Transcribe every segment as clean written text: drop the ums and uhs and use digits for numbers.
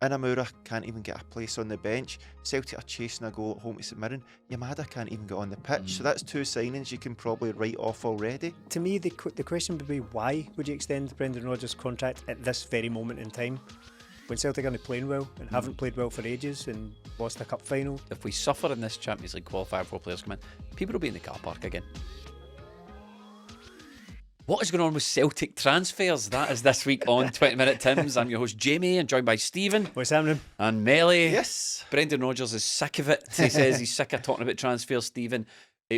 Inamura can't even get a place on the bench. Celtic are chasing a goal at home to St Mirren. Maeda can't even get on the pitch. So that's 2 signings you can probably write off already. To me, the question would be, why would you extend Brendan Rodgers' contract at this very moment in time, when Celtic aren't playing well and haven't played well for ages and lost a cup final? If we suffer in this Champions League qualifier before players come in, people will be in the car park again. What is going on with Celtic transfers? That is this week on 20 Minute Tims. I'm your host Jamie, and joined by Stephen. What's happening? And Melly. Yes. Brendan Rodgers is sick of it. He says he's sick of talking about transfers, Stephen.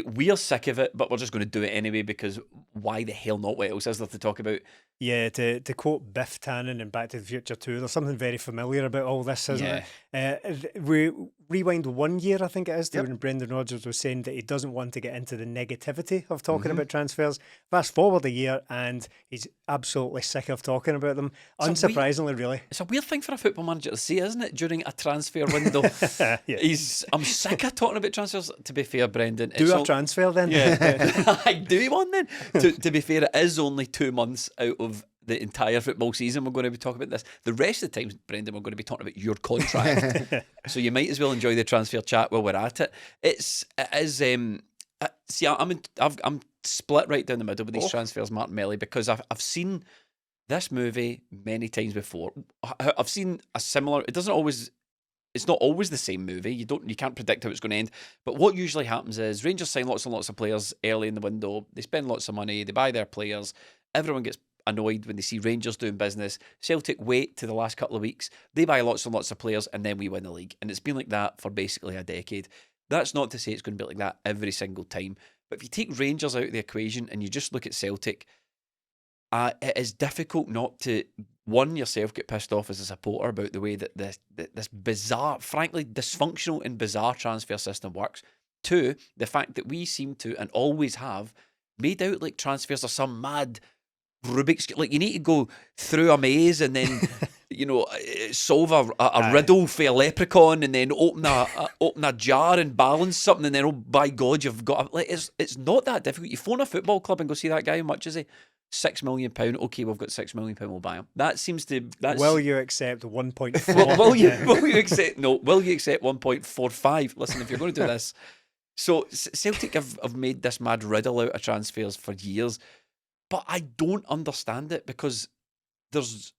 We're sick of it, but we're just going to do it anyway, because why the hell not? What else is there to talk about? Yeah, to quote Biff Tannen in Back to the Future 2, there's something very familiar about all this, isn't it? We rewind 1 year, I think it is, to when Brendan Rodgers was saying that he doesn't want to get into the negativity of talking about transfers. Fast forward a year and he's absolutely sick of talking about them. Unsurprisingly, really. It's a weird thing for a football manager to say, isn't it, during a transfer window? I'm sick of talking about transfers. To be fair, Brendan, do a transfer then. Yeah. I do one then. To be fair, it is only 2 months out of the entire football season we're going to be talking about this. The rest of the time, Brendan, we're going to be talking about your contract. So you might as well enjoy the transfer chat while we're at it. I'm split right down the middle with these transfers, Martin Melly, because I've seen this movie many times before. I've seen a similar. It's not always the same movie. You can't predict how it's going to end. But what usually happens is Rangers sign lots and lots of players early in the window. They spend lots of money. They buy their players. Everyone gets annoyed when they see Rangers doing business. Celtic wait to the last couple of weeks. They buy lots and lots of players, and then we win the league. And it's been like that for basically a decade. That's not to say it's going to be like that every single time. But if you take Rangers out of the equation and you just look at Celtic, it is difficult not to, one, yourself get pissed off as a supporter about the way that this bizarre, frankly dysfunctional and bizarre transfer system works. Two, the fact that we seem to, and always have, made out like transfers are some mad Rubik's, like you need to go through a maze and then solve a riddle for a leprechaun, and then open a jar and balance something, and then, oh by God, you've got it's not that difficult. You phone a football club and go, see that guy, how much is he? £6 million. Okay, we've got £6 million, we'll buy him. That seems to. Will you accept 1.4? Will you accept? No. Will you accept 1.45? Listen, if you're going to do this, so Celtic have made this mad riddle out of transfers for years. But I don't understand it, because there's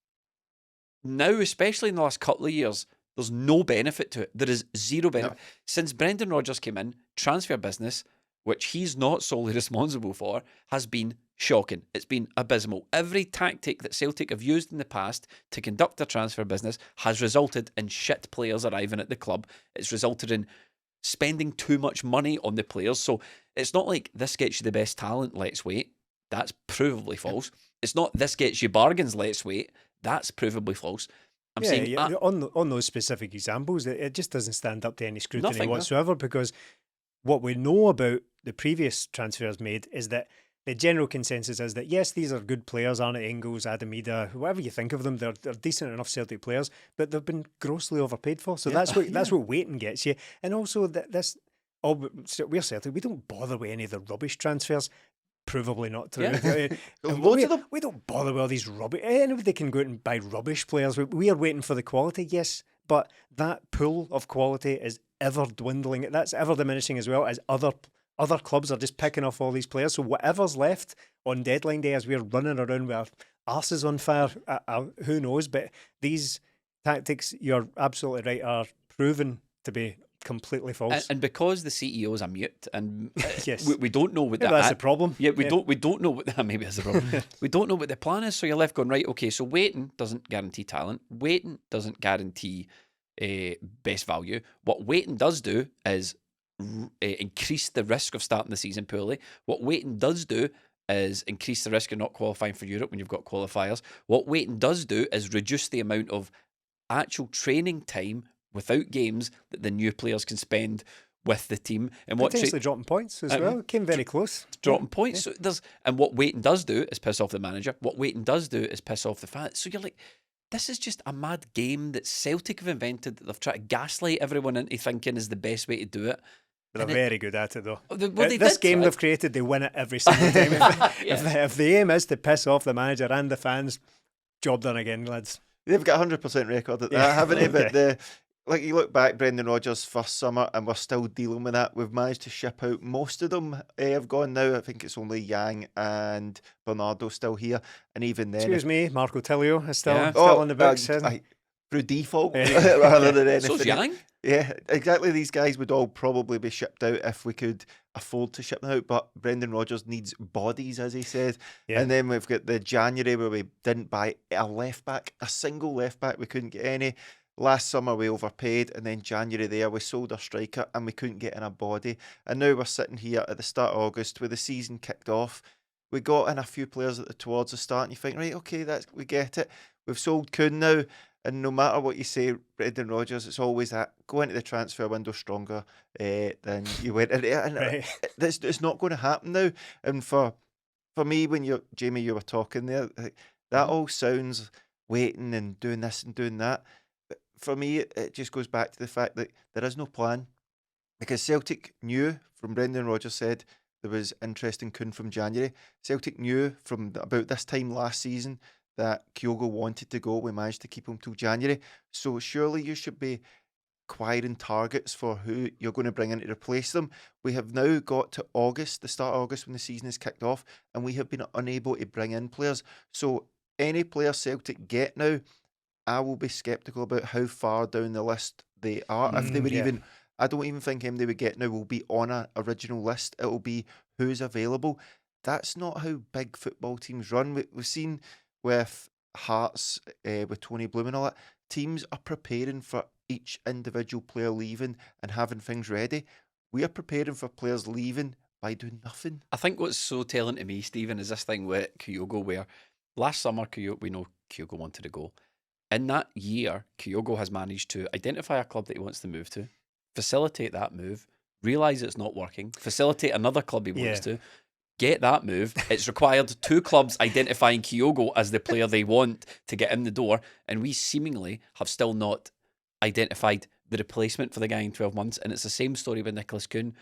now, especially in the last couple of years, there's no benefit to it. There is zero benefit. No. Since Brendan Rodgers came in, transfer business, which he's not solely responsible for, has been shocking. It's been abysmal. Every tactic that Celtic have used in the past to conduct their transfer business has resulted in shit players arriving at the club. It's resulted in spending too much money on the players. So it's not like this gets you the best talent, let's wait. That's provably false. It's not this gets you bargains, let's wait. That's provably false. I'm saying on those specific examples, it just doesn't stand up to any scrutiny whatsoever, because what we know about the previous transfers made is that the general consensus is that, yes, these are good players, Arnott Engels, Adam Maeda, whatever you think of them, they're decent enough Celtic players, but they've been grossly overpaid for. So that's what waiting gets you. And also we're Celtic, we don't bother with any of the rubbish transfers. Provably not true. We don't bother with all these rubbish. Anybody can go out and buy rubbish players. We are waiting for the quality, yes, but that pool of quality is ever dwindling. That's ever diminishing, as well as other clubs are just picking off all these players. So whatever's left on deadline day, as we're running around with our arses on fire, who knows? But these tactics, you're absolutely right, are proven to be completely false. And because the CEO is a mute, and yes, we don't know what that's the problem. Yeah, we don't know what maybe that's the problem. We don't know what the plan is, so you're left going, right, okay, so waiting doesn't guarantee talent. Waiting doesn't guarantee best value. What waiting does do is increase the risk of starting the season poorly. What waiting does do is increase the risk of not qualifying for Europe when you've got qualifiers. What waiting does do is reduce the amount of actual training time without games that the new players can spend with the team. And potentially dropping points as well. It came very close. Dropping points. Yeah. So and what waiting does do is piss off the manager. What waiting does do is piss off the fans. So you're like, this is just a mad game that Celtic have invented, that they've tried to gaslight everyone into thinking is the best way to do it. They're very good at it, though. This game they've created, they win it every single time. If the aim is to piss off the manager and the fans, job done again, lads. They've got 100% record at that, haven't they? But like you look back, Brendan Rodgers' first summer, and we're still dealing with that. We've managed to ship out most of them. Have gone now. I think it's only Yang and Bernardo still here, and even then, excuse me, Marco Tilio is still on the books. Through default, rather than anything. So's Yang. Yeah, exactly. These guys would all probably be shipped out if we could afford to ship them out. But Brendan Rodgers needs bodies, as he said. Yeah. And then we've got the January where we didn't buy a left back, a single left back. We couldn't get any. Last summer we overpaid, and then January there we sold our striker and we couldn't get in a body. And now we're sitting here at the start of August with the season kicked off. We got in a few players towards the start, and you think, right, okay, we get it. We've sold Kuhn now. And no matter what you say, Brendan Rodgers, it's always that go into the transfer window stronger than you went into it. And it's not going to happen now. And for me, when Jamie, you were talking there, that all sounds waiting and doing this and doing that. But for me, it just goes back to the fact that there is no plan. Because Celtic knew, from Brendan Rodgers said, there was interest in Kuhn from January. Celtic knew from about this time last season that Kyogo wanted to go. We managed to keep him till January. So surely you should be acquiring targets for who you're going to bring in to replace them. We have now got to August, the start of August, when the season is kicked off, and we have been unable to bring in players. So any player Celtic get now, I will be sceptical about how far down the list they are. If they would even, I don't even think him they would get now will be on an original list. It will be who's available. That's not how big football teams run. We've seen with Hearts, with Tony Bloom and all that, teams are preparing for each individual player leaving and having things ready. We are preparing for players leaving by doing nothing. I think what's so telling to me, Stephen, is this thing with Kyogo, where last summer we know Kyogo wanted to go. In that year, Kyogo has managed to identify a club that he wants to move to, facilitate that move, realise it's not working, facilitate another club he wants to, get that move. It's required 2 clubs identifying Kyogo as the player they want to get in the door, and we seemingly have still not identified the replacement for the guy in 12 months. And it's the same story with Nicholas Kuhn.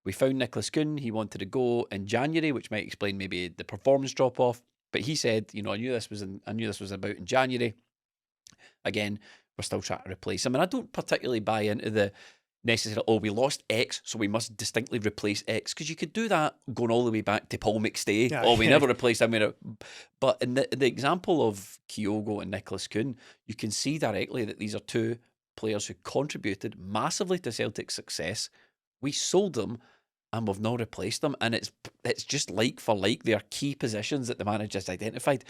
We found Nicholas Kuhn. He wanted to go in January, which might explain maybe the performance drop off. But he said, I knew this was about in January. Again, we're still trying to replace him, and I don't particularly buy into the necessarily, we lost X, so we must distinctly replace X, because you could do that going all the way back to Paul McStay. We never replaced him. But in the example of Kyogo and Nicholas Kuhn, you can see directly that these are 2 players who contributed massively to Celtic's success. We sold them and we've not replaced them, and it's just like for like. They are key positions that the manager's identified.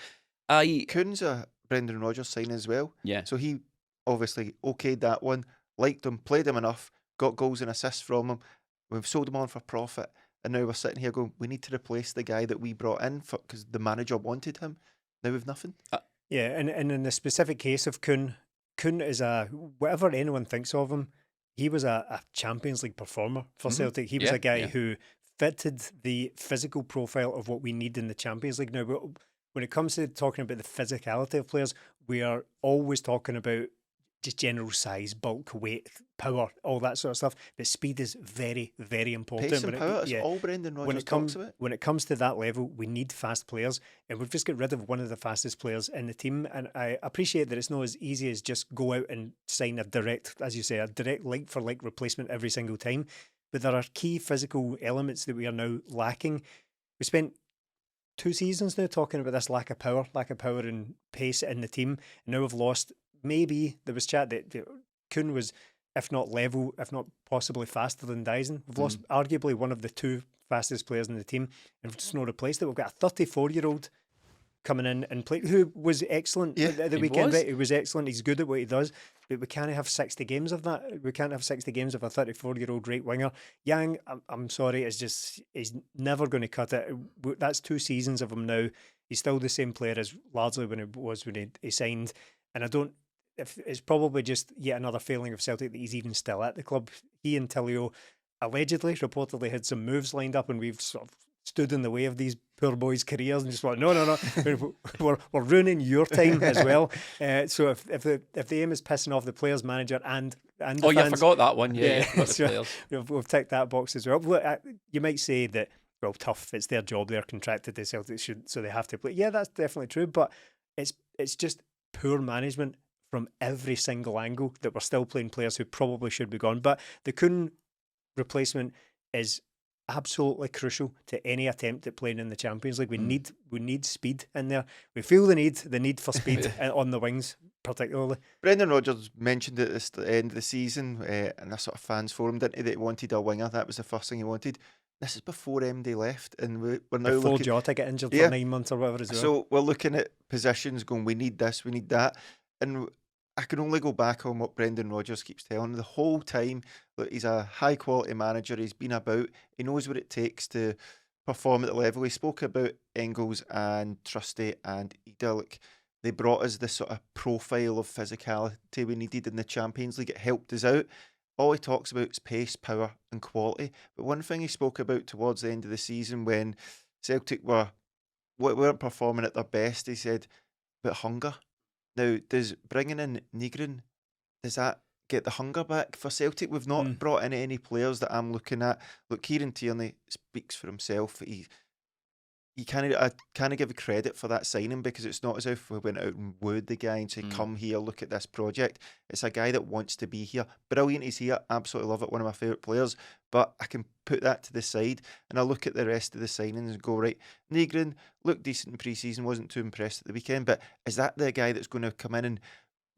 Kuhn's a Brendan Rodgers sign as well. Yeah. So he obviously okayed that one, liked him, played him enough, got goals and assists from him. We've sold him on for profit, and now we're sitting here going, we need to replace the guy that we brought in because the manager wanted him. Now we've nothing. And in the specific case of Kuhn is whatever anyone thinks of him, he was a Champions League performer for Celtic. He was a guy who fitted the physical profile of what we need in the Champions League. Now, when it comes to talking about the physicality of players, we are always talking about just general size, bulk, weight, power, all that sort of stuff. But speed is very, very important. Pace and power, that's all Brendan Rodgers talks about. When it comes to that level, we need fast players, and we've just got rid of one of the fastest players in the team. And I appreciate that it's not as easy as just go out and sign a direct, as you say, a direct like-for-like replacement every single time. But there are key physical elements that we are now lacking. We spent 2 seasons now talking about this lack of power and pace in the team. And now we've lost. Maybe there was chat that Kuhn was, if not level, if not possibly faster than Daizen. We've lost arguably one of the 2 fastest players in the team, and we've just not replaced it. We've got a 34-year-old coming in and play, who was excellent at the weekend. Right? He was excellent. He's good at what he does, but we can't have 60 games of that. We can't have 60 games of a 34-year-old right winger. Yang, I'm sorry, he's never going to cut it. That's 2 seasons of him now. He's still the same player as largely when he signed, and I don't. If it's probably just yet another failing of Celtic that he's even still at the club. He and Tilio reportedly had some moves lined up, and we've sort of stood in the way of these poor boys' careers and just went, no, we're ruining your time as well. So if the aim is pissing off the players, manager, and the fans, you forgot that one, so we've ticked that box as well. You might say that, well, tough. It's their job. They're contracted to Celtic, so they have to play. Yeah, that's definitely true. But it's just poor management from every single angle that we're still playing players who probably should be gone. But the Kuhn replacement is absolutely crucial to any attempt at playing in the Champions League. We need speed in there. We feel the need for speed on the wings, particularly. Brendan Rodgers mentioned it at the end of the season in a sort of fans forum, didn't he, that he wanted a winger. That was the first thing he wanted. This is before MD left, and we're now before looking... Jota get injured for 9 months or whatever as well. So we're looking at positions going, we need this, we need that. And I can only go back on what Brendan Rodgers keeps telling the whole time. Look, he's a high-quality manager. He's been about. He knows what it takes to perform at the level. He spoke about Engels and Trusty and Ida. Look, they brought us this sort of profile of physicality we needed in the Champions League. It helped us out. All he talks about is pace, power and quality. But one thing he spoke about towards the end of the season when Celtic weren't performing at their best, he said, about hunger. Now, does bringing in Nygren, does that get the hunger back for Celtic? We've not brought in any players that I'm looking at. Look, Kieran Tierney speaks for himself. I can't give credit for that signing, because it's not as if we went out and wooed the guy and said, come here, look at this project. It's a guy that wants to be here. Brilliant he's here. Absolutely love it. One of my favourite players. But I can put that to the side and I look at the rest of the signings and go, right, Nygren looked decent in pre-season, wasn't too impressed at the weekend, but is that the guy that's going to come in and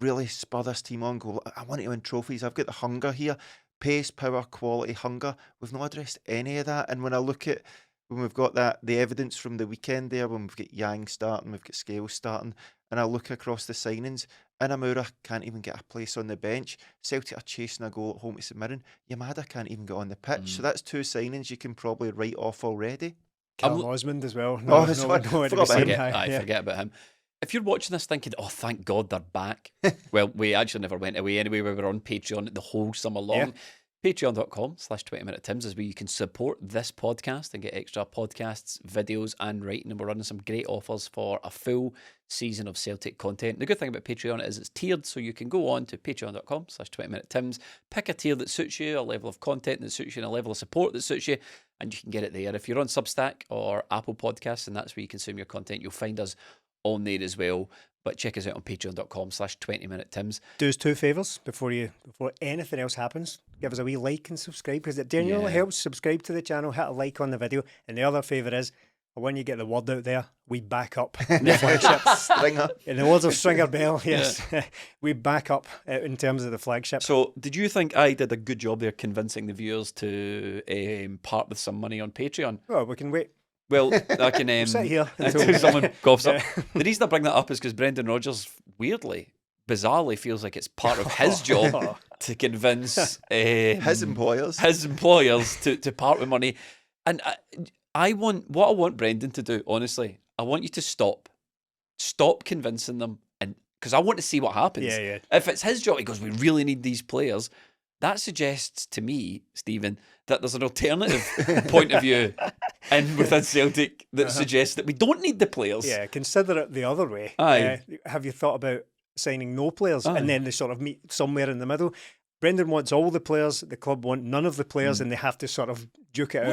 really spur this team on, go, I want to win trophies, I've got the hunger here, pace, power, quality, hunger. We've not addressed any of that. And when I look at, when we've got the evidence from the weekend there, when we've got Yang starting, we've got Scales starting, and I look across the signings, Inamura can't even get a place on the bench. Celtic are chasing a goal at home to St Mirren. Maeda can't even get on the pitch. So that's two signings you can probably write off already. Callum Osmond as well. Forget about him. If you're watching this thinking, oh, thank God they're back. Well, we actually never went away anyway. We were on Patreon the whole summer long. Yeah. Patreon.com/20minutetims is where you can support this podcast and get extra podcasts, videos and writing. And we're running some great offers for a full season of Celtic content. The good thing about Patreon is it's tiered, so you can go on to patreon.com/20minutetims, pick a tier that suits you, a level of content that suits you, and a level of support that suits you, and you can get it there. If you're on Substack or Apple Podcasts, and that's where you consume your content, you'll find us on there as well. But check us out on patreon.com/20minutetims. Do us two favours before anything else happens. Give us a wee like and subscribe, because it genuinely helps. Subscribe to the channel, hit a like on the video. And the other favour is, when you get the word out there, we back up the flagship. Stringer. In the words of Stringer Bell, yes. We back up in terms of the flagship. So, did you think I did a good job there convincing the viewers to part with some money on Patreon? Well, we can wait. Well, I can we'll sit here until someone coughs up. The reason I bring that up is because Brendan Rodgers, weirdly, bizarrely, feels like it's part of his job to convince his employers to part with money. And I want Brendan to do, honestly, I want you to stop convincing them, and because I want to see what happens. Yeah. If it's his job, he goes, we really need these players. That suggests to me, Stephen, that there's an alternative point of view within Celtic that suggests that we don't need the players. Yeah, consider it the other way. Have you thought about signing no players and then they sort of meet somewhere in the middle? Brendan wants all the players, the club want none of the players, and they have to sort of duke it out.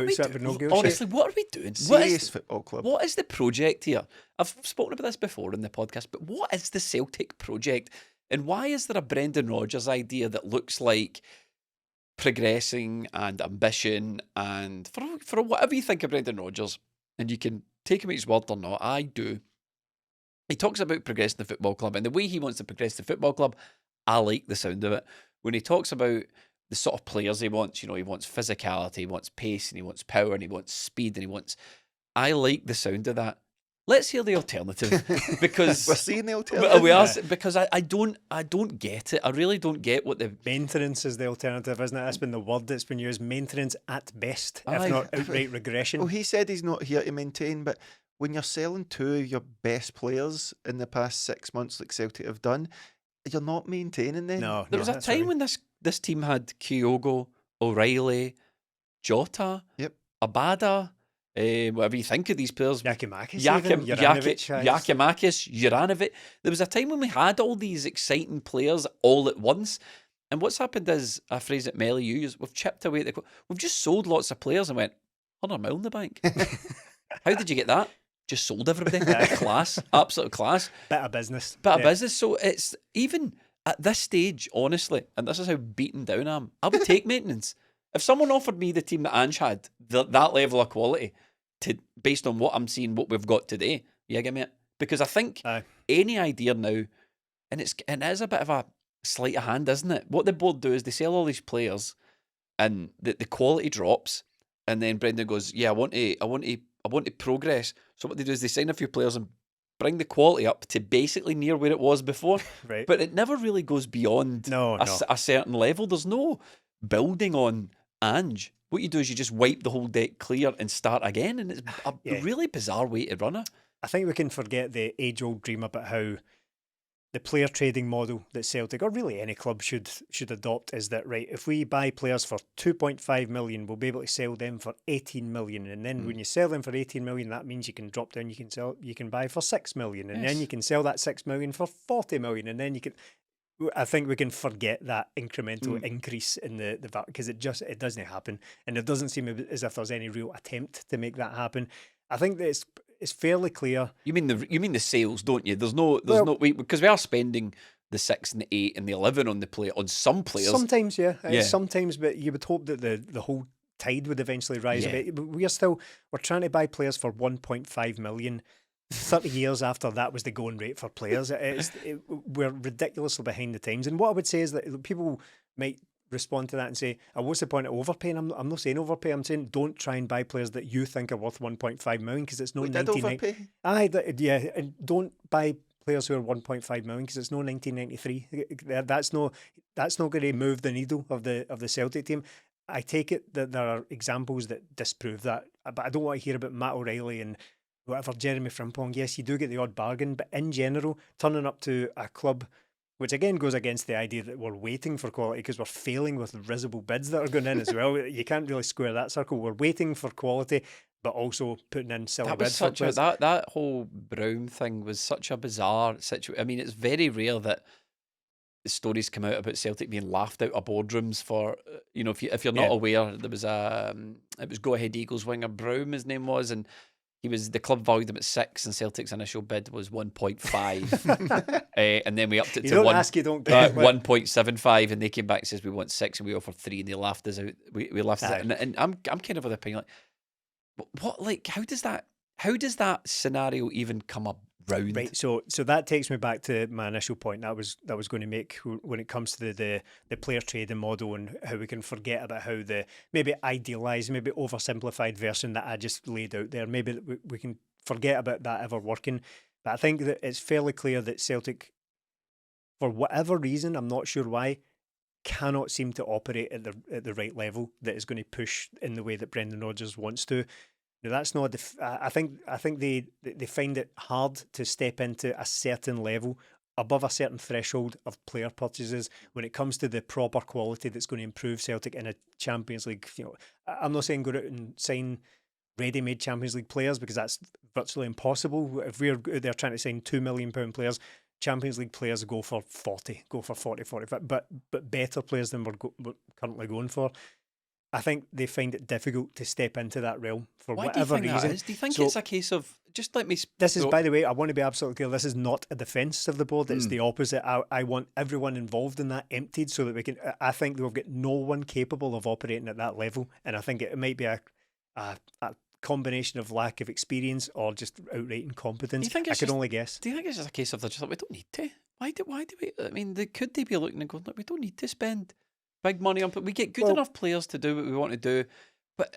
Honestly, what are we doing? Serious football club. What is the project here? I've spoken about this before in the podcast, but what is the Celtic project? And why is there a Brendan Rodgers idea that looks like progressing and ambition, and for whatever you think of Brendan Rodgers, and you can take him at his word or not, I do. He talks about progressing the football club, and the way he wants to progress the football club, I like the sound of it. When he talks about the sort of players he wants, he wants physicality, he wants pace, and he wants power, and he wants speed, and I like the sound of that. Let's hear the alternative, because we're seeing the alternative. We are, because I don't get it. I really don't get what the maintenance is the alternative, isn't it? That's been the word that's been used. Maintenance at best, if not outright regression. Well, he said he's not here to maintain, but when you're selling two of your best players in the past 6 months, like Celtic have done, you're not maintaining them. No, there was a time when this team had Kyogo, O'Reilly, Jota, Abada. Whatever you think of these players, Yakimakis, Juranovic. There was a time when we had all these exciting players all at once, and what's happened is, a phrase that Melly used, we've chipped away. We've just sold lots of players and went, 100 mil in the bank. How did you get that? just sold everybody. Class, absolute class. Bit of business. So it's even at this stage, honestly, and this is how beaten down I am. I would take maintenance. If someone offered me the team that Ange had, that level of quality, based on what I'm seeing, what we've got today, yeah, give me it. Because I think any idea now, and it is a bit of a sleight of hand, isn't it? What the board do is they sell all these players, and the quality drops, and then Brendan goes, "Yeah, I want to progress." So what they do is they sign a few players and bring the quality up to basically near where it was before. Right. But it never really goes beyond a certain level. There's no building on Ange. What you do is you just wipe the whole deck clear and start again, and it's a really bizarre way to run it. I think we can forget the age-old dream about how the player trading model that Celtic, or really any club, should adopt is that, right, if we buy players for 2.5 million, we'll be able to sell them for 18 million. And then when you sell them for 18 million, that means you can drop down, you can buy for 6 million. And then you can sell that 6 million for 40 million. And then you can... I think we can forget that incremental increase in the value, because it doesn't happen. And it doesn't seem as if there's any real attempt to make that happen. I think that it's fairly clear. You mean the sales, don't you? There's no because we are spending the 6 and the 8 and the 11 on some players. Sometimes, sometimes, but you would hope that the whole tide would eventually rise a bit. But we're trying to buy players for 1.5 million. 30 years after that was the going rate for players. We're ridiculously behind the times. And what I would say is that people might respond to that and say, what's the point of overpaying? I'm not saying overpay. I'm saying don't try and buy players that you think are worth 1.5 million, because it's no 1990. And don't buy players who are 1.5 million because it's no 1993. That's not going to move the needle of the Celtic team. I take it that there are examples that disprove that, but I don't want to hear about Matt O'Reilly and whatever, Jeremy Frimpong. Yes, you do get the odd bargain, but in general, turning up to a club, which again goes against the idea that we're waiting for quality because we're failing with risible bids that are going in as well. You can't really square that circle. We're waiting for quality, but also putting in silly bids. That whole Brown thing was such a bizarre situation. I mean, it's very rare that the stories come out about Celtic being laughed out of boardrooms for, if you're not aware, there was it was Go Ahead Eagles winger Brown, his name was, and the club valued him at 6, and Celtic's initial bid was 1.5, and then we upped it to 1.75, and they came back and says we want 6, and we offered 3, and they laughed us out. We laughed us out, and I'm kind of of the opinion, like, how does that scenario even come up? Round. Right, so that takes me back to my initial point that was going to make when it comes to the player trading model, and how we can forget about how the maybe idealised, maybe oversimplified version that I just laid out there, maybe we can forget about that ever working. But I think that it's fairly clear that Celtic, for whatever reason, I'm not sure why, cannot seem to operate at the right level that is going to push in the way that Brendan Rodgers wants to. Now, that's not. I think they find it hard to step into a certain level above a certain threshold of player purchases when it comes to the proper quality that's going to improve Celtic in a Champions League. I'm not saying go out and sign ready-made Champions League players, because that's virtually impossible. If they're trying to sign £2 million players, Champions League players go for 40, 45, but better players than we're currently going for. I think they find it difficult to step into that realm for whatever reason. Do you think it's a case of, just let me... This is, by the way, I want to be absolutely clear, this is not a defence of the board, it's the opposite. I want everyone involved in that emptied so that we can... I think that we've got no one capable of operating at that level, and I think it might be a combination of lack of experience or just outright incompetence. I can only guess. Do you think it's just a case of they're just like, we don't need to? Why do we... I mean, could they be looking and going, look, we don't need to spend big money on, but we get good enough players to do what we want to do. But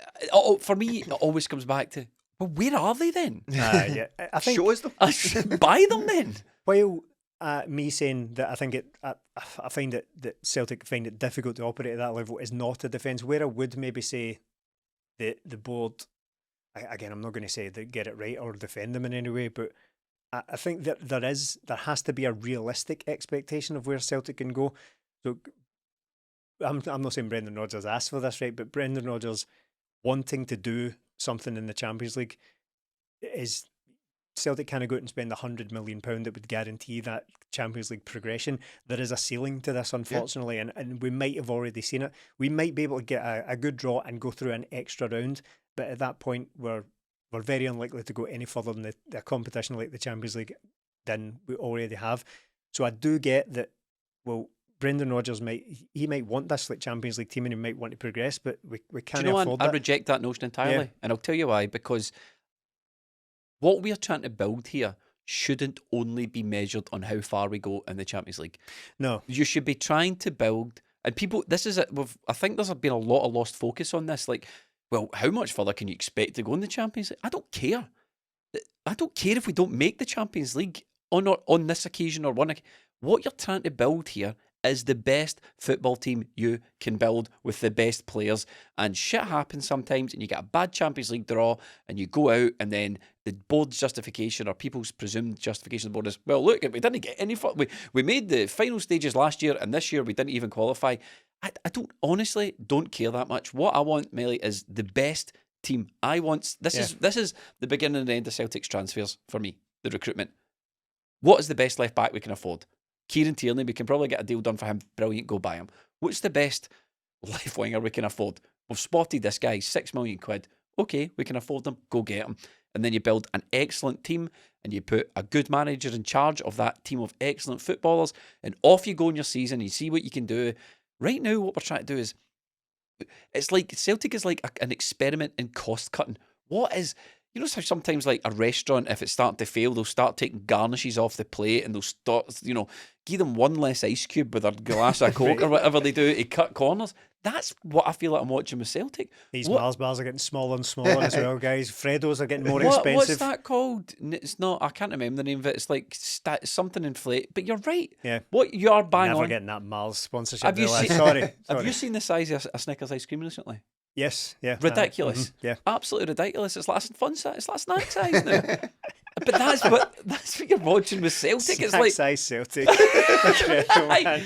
for me, it always comes back to, well, where are they then? I think show us them. Buy them then. While me saying that I find it that Celtic find it difficult to operate at that level is not a defence. Where I would maybe say the board, again, I'm not going to say they get it right or defend them in any way, but I think that there has to be a realistic expectation of where Celtic can go. So I'm not saying Brendan Rodgers asked for this, right? But Brendan Rodgers wanting to do something in the Champions League is Celtic kind of go out and spend £100 million that would guarantee that Champions League progression. There is a ceiling to this, unfortunately, and we might have already seen it. We might be able to get a good draw and go through an extra round, but at that point we're we're very unlikely to go any further than the competition like the Champions League than we already have. So I do get that, well, Brendan Rodgers might want this like Champions League team and he might want to progress, but we can't afford that. I reject that notion entirely, and I'll tell you why. Because what we are trying to build here shouldn't only be measured on how far we go in the Champions League. No. You should be trying to build, and people, this is it. I think there's been a lot of lost focus on this. Like, well, how much further can you expect to go in the Champions League? I don't care. I don't care if we don't make the Champions League on this occasion or one. What you're trying to build here is the best football team you can build with the best players. And shit happens sometimes, and you get a bad Champions League draw, and you go out, and then the board's justification or people's presumed justification of the board is, well, look, we didn't get any. We made the final stages last year, and this year we didn't even qualify. I honestly don't care that much. What I want, Melly, is the best team. This is the beginning and end of Celtic's transfers for me. The recruitment. What is the best left back we can afford? Kieran Tierney, we can probably get a deal done for him. Brilliant, go buy him. What's the best left winger we can afford? We've spotted this guy, £6 million. Okay, we can afford him, go get him. And then you build an excellent team and you put a good manager in charge of that team of excellent footballers, and off you go in your season, you see what you can do. Right now, what we're trying to do is, it's like Celtic is like an experiment in cost cutting. What is, you know how sometimes like a restaurant, if it's starting to fail, they'll start taking garnishes off the plate and they'll start, give them one less ice cube with a glass of Coke or whatever they do to cut corners. That's what I feel like I'm watching with Celtic. These Mars bars are getting smaller and smaller as well, guys. Freddos are getting more expensive. What's that called? It's not, I can't remember the name of it. It's like something inflate. But you're right. Yeah. What you are bang Never on. getting that Mars sponsorship. Have you seen, sorry. Have you seen the size of a Snickers ice cream recently? Yes, yeah. Ridiculous. Yeah. Absolutely ridiculous. It's like fun size. It's like snack size now. But that's what you're watching with Celtic. It's like size Celtic. A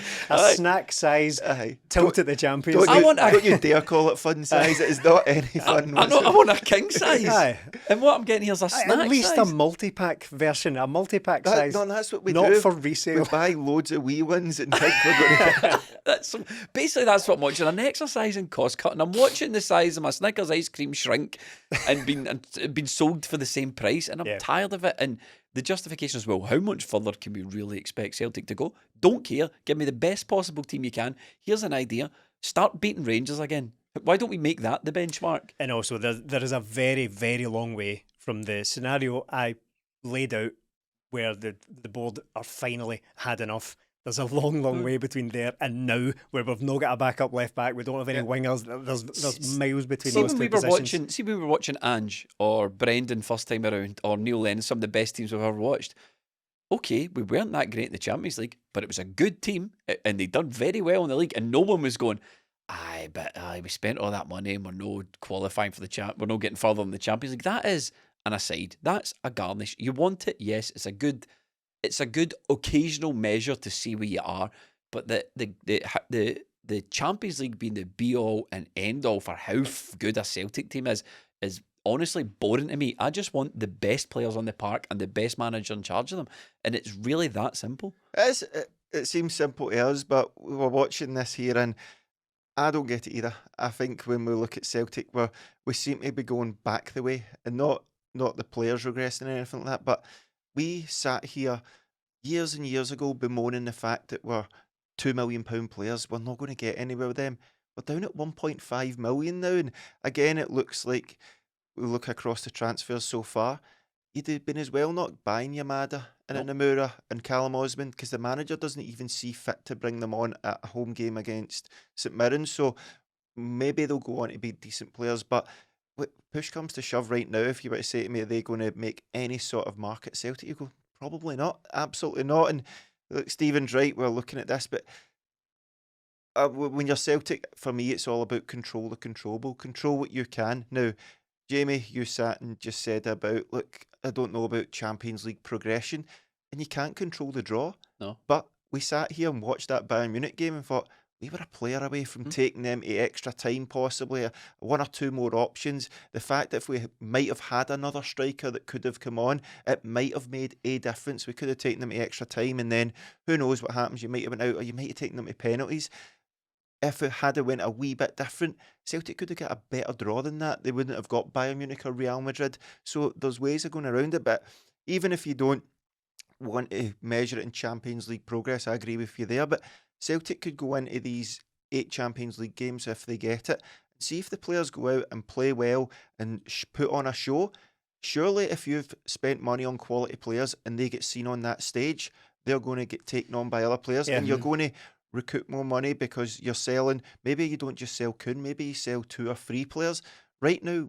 snack size tilt at the champions. Don't you dare call it fun size. It is not any fun. I want a king size. And what I'm getting here is a snack size. At least a multi-pack version, a multi-pack size. No, that's what we do. Not for resale. We buy loads of wee ones and think we're going to... That's what I'm watching. An exercise in cost cutting. I'm watching the size of my Snickers ice cream shrink and been sold for the same price, and I'm tired of it. And the justification is, well, how much further can we really expect Celtic to go? Don't care. Give me the best possible team you can. Here's an idea. Start beating Rangers again. Why don't we make that the benchmark? And also, there is a very, very long way from the scenario I laid out where the board are finally had enough. There's a long, long way between there and now, where we've not got a backup left back. We don't have any wingers. There's miles between those two positions. See, when we were watching Ange or Brendan first time around, or Neil Lennon, some of the best teams we've ever watched. Okay, we weren't that great in the Champions League, but it was a good team, and they done very well in the league, and no one was going, we spent all that money and we're not qualifying for the we're not getting further in the Champions League. That is an aside. That's a garnish. You want it, yes. It's a good occasional measure to see where you are, but the Champions League being the be all and end all for how good a Celtic team is honestly boring to me. I just want the best players on the park and the best manager in charge of them, and it's really that simple. It seems simple to us, but we're watching this here and I don't get it either. I think when we look at Celtic, we seem to be going back the way, and not the players regressing or anything like that, but we sat here years and years ago bemoaning the fact that we're £2 million players. We're not going to get anywhere with them. We're down at 1.5 million now. And again, it looks like we look across the transfers so far. You'd have been as well not buying your Maeda and Namura and Callum Osmond, because the manager doesn't even see fit to bring them on at a home game against St Mirren. So maybe they'll go on to be decent players. But push comes to shove right now, if you were to say to me, are they going to make any sort of mark at Celtic? You go, probably not. Absolutely not. And look, Stephen's right, we're looking at this, but when you're Celtic, for me, it's all about control the controllable. Control what you can. Now, Jamie, you sat and just said about, look, I don't know about Champions League progression, and you can't control the draw. No. But we sat here and watched that Bayern Munich game and thought, we were a player away from taking them to extra time, possibly one or two more options. The fact that if we might have had another striker that could have come on, it might have made a difference. We could have taken them to extra time, and then who knows what happens. You might have been out, or you might have taken them to penalties. if it had went a wee bit different, Celtic could have got a better draw than that. They wouldn't have got Bayern Munich or Real Madrid. So there's ways of going around it. But even if you don't want to measure it in Champions League progress, I agree with you there. But Celtic could go into these 8 Champions League games if they get it. See if the players go out and play well and put on a show. Surely if you've spent money on quality players and they get seen on that stage, they're going to get taken on by other players, and you're going to recoup more money because you're selling. Maybe you don't just sell Kuhn, maybe you sell 2 or 3 players. Right now,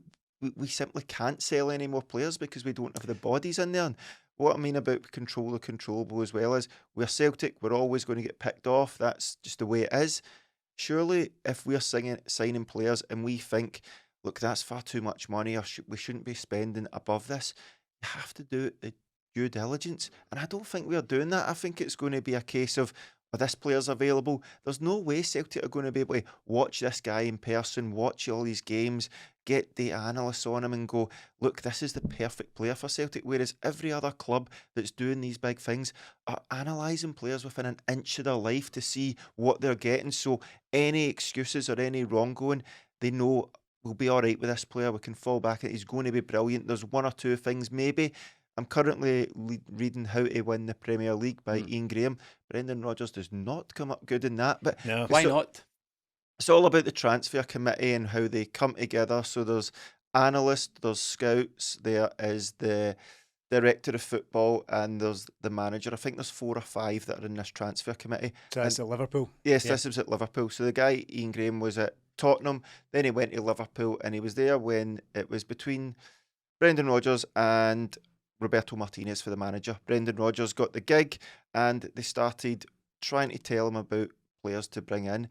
we simply can't sell any more players because we don't have the bodies in there. And what I mean about control the controllable as well is we're Celtic, we're always going to get picked off. That's just the way it is. Surely if we're signing players and we think, look, that's far too much money, or we shouldn't be spending above this, you have to do the due diligence. And I don't think we're doing that. I think it's going to be a case of, oh, this player's available. There's no way Celtic are going to be able to watch this guy in person, watch all these games, get the analysts on him and go, look, this is the perfect player for Celtic. Whereas every other club that's doing these big things are analysing players within an inch of their life to see what they're getting. So any excuses or any wronggoing, they know we'll be all right with this player. We can fall back and he's going to be brilliant. There's 1 or 2 things maybe. I'm currently reading How to Win the Premier League by Ian Graham. Brendan Rodgers does not come up good in that. But no. Why not? It's all about the transfer committee and how they come together. So there's analysts, there's scouts, there is the director of football, and there's the manager. I think there's 4 or 5 that are in this transfer committee. So that's at Liverpool? Yes, this was at Liverpool. So the guy, Ian Graham, was at Tottenham. Then he went to Liverpool, and he was there when it was between Brendan Rodgers and Roberto Martinez for the manager. Brendan Rodgers got the gig, and they started trying to tell him about players to bring in.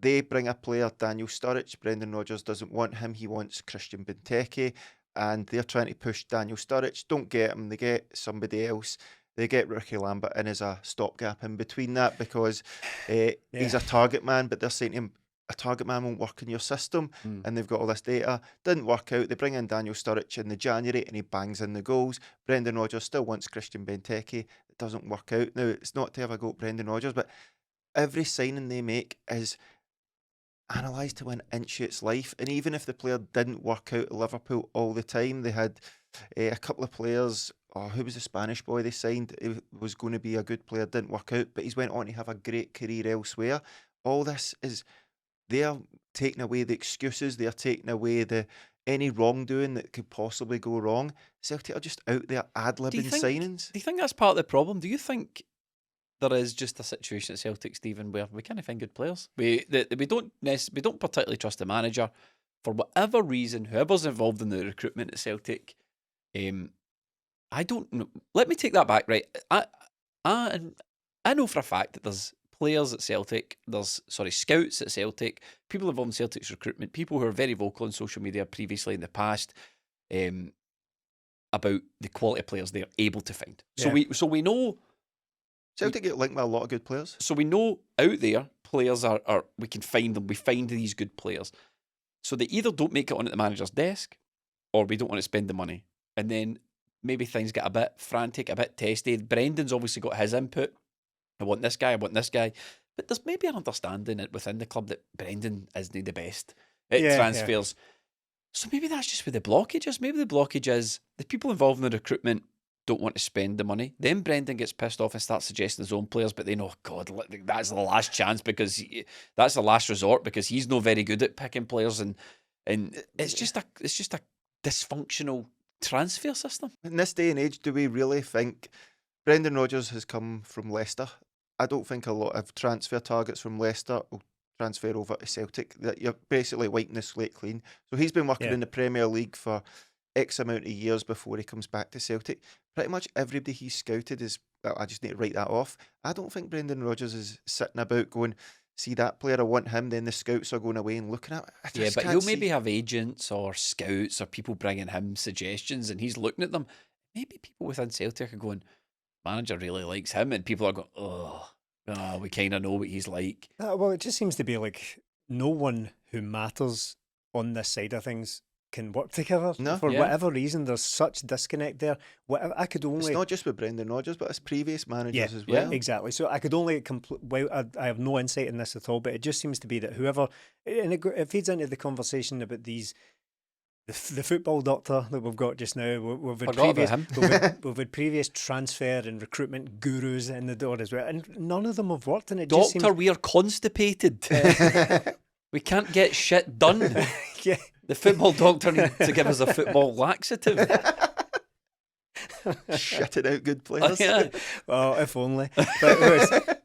They bring a player, Daniel Sturridge. Brendan Rodgers doesn't want him. He wants Christian Benteke, and they're trying to push Daniel Sturridge. Don't get him. They get somebody else. They get Ricky Lambert in as a stopgap in between that because he's a target man, but they're saying to him, a target man won't work in your system, and they've got all this data. Didn't work out. They bring in Daniel Sturridge in the January, and he bangs in the goals. Brendan Rodgers still wants Christian Benteke. It doesn't work out. Now, it's not to have a go at Brendan Rodgers, but every signing they make is analysed to an inch of its life. And even if the player didn't work out at Liverpool all the time, they had a couple of players. Oh, who was the Spanish boy they signed? It was going to be a good player, didn't work out, but he's went on to have a great career elsewhere. All this is, they're taking away the excuses, they're taking away any wrongdoing that could possibly go wrong. Celtic are just out there ad-libbing signings. Do you think that's part of the problem? Do you think there is just a situation at Celtic, Stephen, where we can't find good players? We don't particularly trust the manager for whatever reason. Whoever's involved in the recruitment at Celtic, I don't know. Let me take that back. Right, I know for a fact that there's players at Celtic, there's scouts at Celtic, people involved in Celtic's recruitment, people who are very vocal on social media previously in the past about the quality of players they're able to find. So we know Celtic get linked with a lot of good players. So we know out there players are we can find them. We find these good players. So they either don't make it onto the manager's desk, or we don't want to spend the money. And then maybe things get a bit frantic, a bit testy. Brendan's obviously got his input. I want this guy, But there's maybe an understanding within the club that Brendan isn't the best at transfers. Yeah. So maybe that's just where the blockage is. Maybe the blockage is the people involved in the recruitment don't want to spend the money. Then Brendan gets pissed off and starts suggesting his own players, but they know, God, that's the last chance because that's the last resort because he's not very good at picking players, and it's just a dysfunctional transfer system. In this day and age, do we really think Brendan Rodgers has come from Leicester? I don't think a lot of transfer targets from Leicester will transfer over to Celtic. That you're basically wiping the slate clean. So he's been working in the Premier League for X amount of years before he comes back to Celtic. Pretty much everybody he's scouted is, well, I just need to write that off. I don't think Brendan Rodgers is sitting about going, see that player, I want him, then the scouts are going away and looking at it. Yeah, but he'll maybe have agents or scouts or people bringing him suggestions and he's looking at them. Maybe people within Celtic are going, manager really likes him, and people are going, oh, we kind of know what he's like. Well, it just seems to be like no one who matters on this side of things can work together. No. For whatever reason, there's such disconnect there. Whatever, I could only... It's not just with Brendan Rodgers, but it's previous managers as well. Yeah, exactly. So I could only... I have no insight in this at all, but it just seems to be that whoever... And it feeds into the conversation about these... The football doctor that we've got just now. We've had previous transfer and recruitment gurus in the door as well, and none of them have worked. And it just seems... we are constipated. We can't get shit done. Yeah. The football doctor needs to give us a football laxative. Shutting out good players. Yeah. Well, if only. But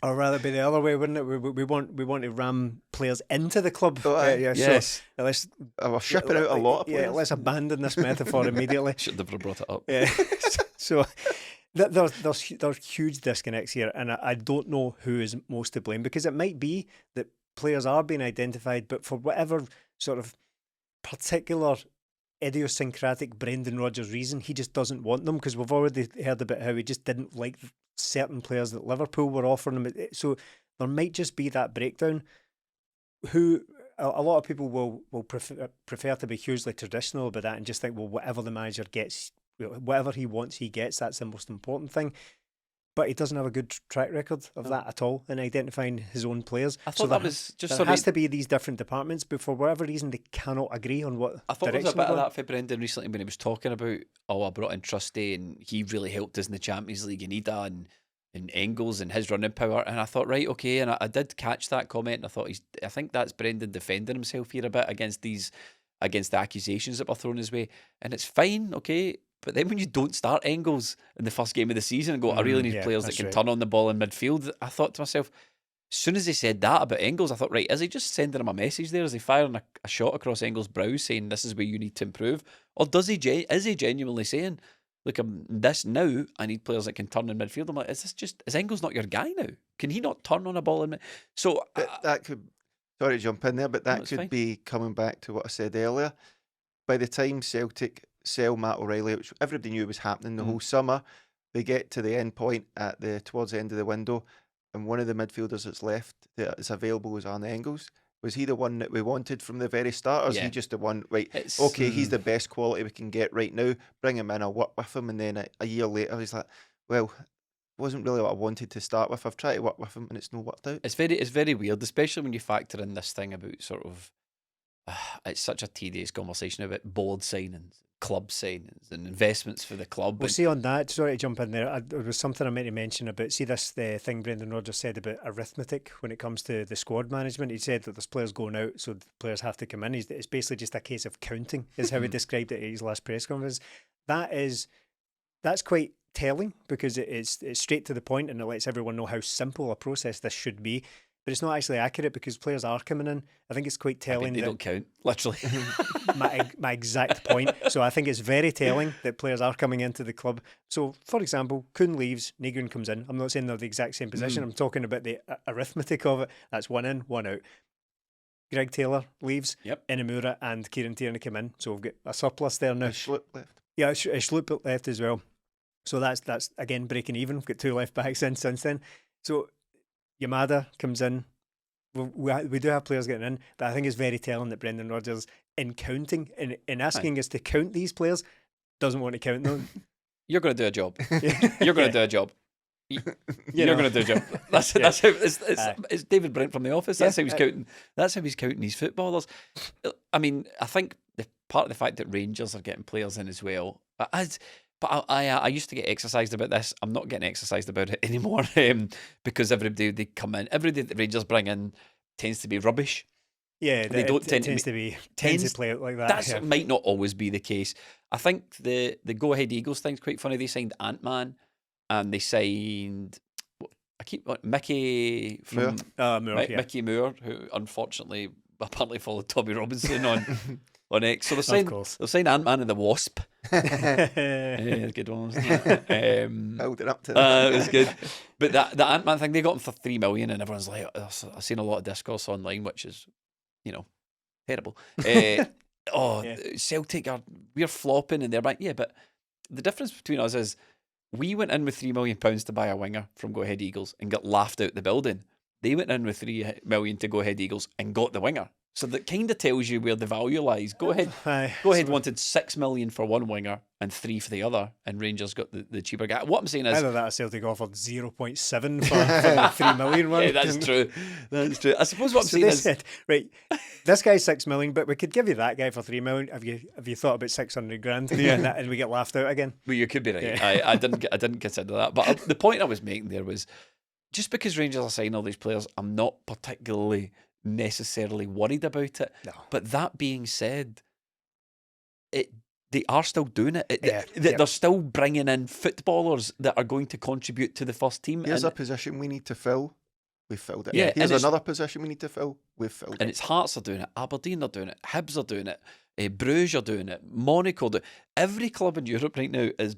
or rather, be the other way, wouldn't it? We want to ram players into the club. Yes. So let's we're shipping out a lot of players. Yeah, let's abandon this metaphor immediately. Should never have brought it up. Yeah. So there's huge disconnects here, and I don't know who is most to blame, because it might be that players are being identified, but for whatever sort of particular idiosyncratic Brendan Rodgers reason, he just doesn't want them, because we've already heard about how he just didn't like certain players that Liverpool were offering him. So there might just be that breakdown. Who a lot of people will prefer to be hugely traditional about that and just think, well, whatever the manager gets, whatever he wants, he gets. That's the most important thing. But he doesn't have a good track record of that at all in identifying his own players. I thought that was just there has to be these different departments, but for whatever reason they cannot agree on what. I thought there was a bit of that for Brendan recently when he was talking about, I brought in Trusty and he really helped us in the Champions League and Ida and Engels and his running power, and I thought, right, okay, and I did catch that comment, and I thought I think that's Brendan defending himself here a bit against the accusations that were thrown his way, and it's fine, okay. But then when you don't start Engels in the first game of the season and go, I really need players that can turn on the ball in midfield, I thought to myself, as soon as he said that about Engels, I thought, right, is he just sending him a message there? Is he firing a shot across Engels' brow saying this is where you need to improve? Or is he genuinely saying, look, I'm this now, I need players that can turn in midfield? I'm like, is Engels not your guy now? Can he not turn on a ball in midfield? So that could, sorry to jump in there, but that could be coming back to what I said earlier. By the time Celtic sell Matt O'Reilly, which everybody knew was happening the whole summer, they get to the end point towards the end of the window, and one of the midfielders that's left that is available is Arne Engels. Was he the one that we wanted from the very start, or is he just the one, right, he's the best quality we can get right now, bring him in, I'll work with him, and then a year later he's like, well, wasn't really what I wanted to start with, I've tried to work with him and it's not worked out. It's very weird, especially when you factor in this thing about sort of it's such a tedious conversation about board signings, club signings and investments for the club. Well, see on that, sorry to jump in there, there was something I meant to mention about, the thing Brendan Rodgers said about arithmetic when it comes to the squad management. He said that there's players going out, so the players have to come in. It's basically just a case of counting, is how he described it at his last press conference. That's quite telling, because it's straight to the point and it lets everyone know how simple a process this should be. But it's not actually accurate, because players are coming in. I think it's quite telling. They don't count, literally. my exact point. So I think it's very telling that players are coming into the club. So, for example, Kuhn leaves, Negrin comes in. I'm not saying they're the exact same position. I'm talking about the arithmetic of it. That's one in, one out. Greg Taylor leaves. Yep. Inamura and Kieran Tierney come in. So we've got a surplus there now. A Schlupp left. Yeah, a Schlupp left as well. So that's again breaking even. We've got 2 left backs in since then. So Maeda comes in. We do have players getting in, but I think it's very telling that Brendan Rodgers, in counting, in asking us to count these players, doesn't want to count them. You're going to do a job. You're going to do a job. You're going to do a job. That's how it's David Brent from The Office. That's how he's counting. That's how he's counting his footballers. I mean, I think part of the fact that Rangers are getting players in as well. But I used to get exercised about this. I'm not getting exercised about it anymore, because everybody they come in, everybody that Rangers bring in tends to be rubbish. Yeah, they don't tend to play it like that. That might not always be the case. I think the Go Ahead Eagles thing's quite funny. They signed Ant-Man, and they signed Mickey from Mickey Moore, who unfortunately apparently followed Tommy Robinson on X. So they've signed Ant-Man and the Wasp. Good one, wasn't it? Held it up to that. It was good. But the Ant-Man thing, they got him for $3 million, and everyone's like, I've seen a lot of discourse online, which is, terrible. Celtic we're flopping, and they're like, yeah, but the difference between us is we went in with £3 million to buy a winger from Go Ahead Eagles and got laughed out the building. They went in with $3 million to Go Ahead Eagles and got the winger. So that kind of tells you where the value lies. Go ahead. Wanted 6 million for one winger and 3 for the other, and Rangers got the cheaper guy. What I'm saying is, either that or Celtic offered 0.7 for the 3 million one. Yeah, that's true. That's true. I suppose what I'm saying is, said, right, this guy's 6 million, but we could give you that guy for 3 million. Have you thought about 600 grand? Yeah. And we get laughed out again. Well, you could be right. Yeah. I didn't consider that. But the point I was making there was, just because Rangers are signing all these players, I'm not particularly necessarily worried about it. No. But that being said, they are still doing it. They're still bringing in footballers that are going to contribute to the first team. Here's a position we need to fill. We've filled it. Yeah, here's another position we need to fill. We've filled it. And it's Hearts are doing it, Aberdeen are doing it, Hibs are doing it, Bruges are doing it, Monaco. Every club in Europe right now is,